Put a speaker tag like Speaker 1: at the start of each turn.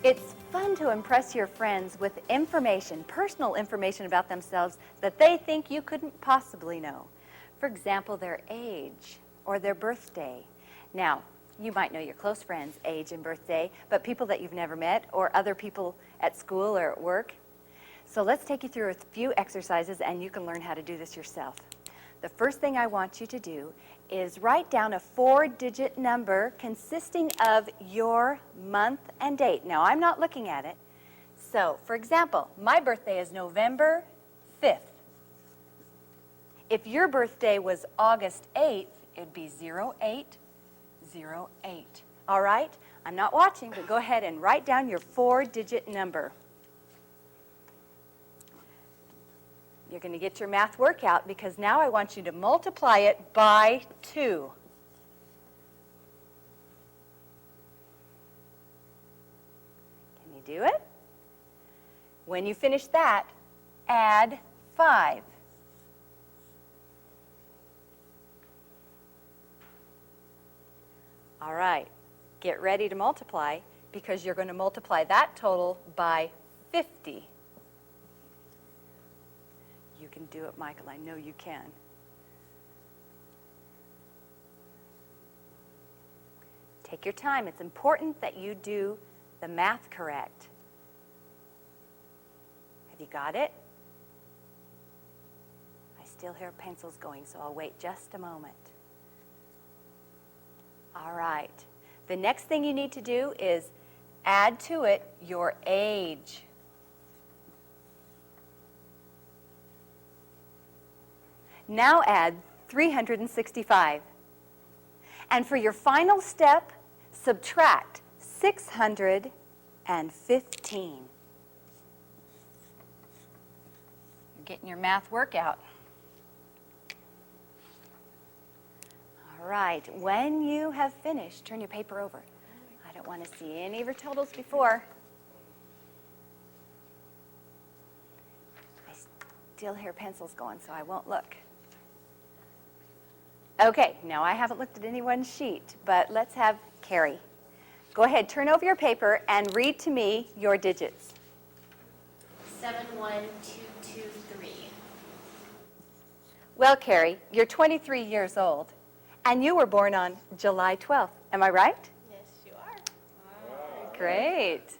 Speaker 1: It's fun to impress your friends with information, personal information about themselves that they think you couldn't possibly know. For example, their age or their birthday. Now, you might know your close friends' age and birthday, but people that you've never met or other people at school or at work. So let's take you through a few exercises and you can learn how to do this yourself. The first thing I want you to do is write down a 4-digit number consisting of your month and date. Now, I'm not looking at it. So, for example, my birthday is November 5th. If your birthday was August 8th, it'd be 0808. All right? I'm not watching, but go ahead and write down your 4-digit number. You're going to get your math workout because now I want you to multiply it by 2. Can you do it? When you finish that, add 5. All right, get ready to multiply because you're going to multiply that total by 50. You can do it, Michael. I know you can. Take your time. It's important that you do the math correct. Have you got it? I still hear pencils going, so I'll wait just a moment. All right. The next thing you need to do is add to it your age. Now add 365. And for your final step, subtract 615. You're getting your math workout. All right, when you have finished, turn your paper over. I don't want to see any of your totals before. I still hear pencils going, so I won't look. Okay, now I haven't looked at anyone's sheet, but let's have Carrie. Go ahead, turn over your paper and read to me your digits.
Speaker 2: 71223.
Speaker 1: Well, Carrie, you're 23 years old, and you were born on July 12th. Am I right?
Speaker 2: Yes, you are.
Speaker 1: Great.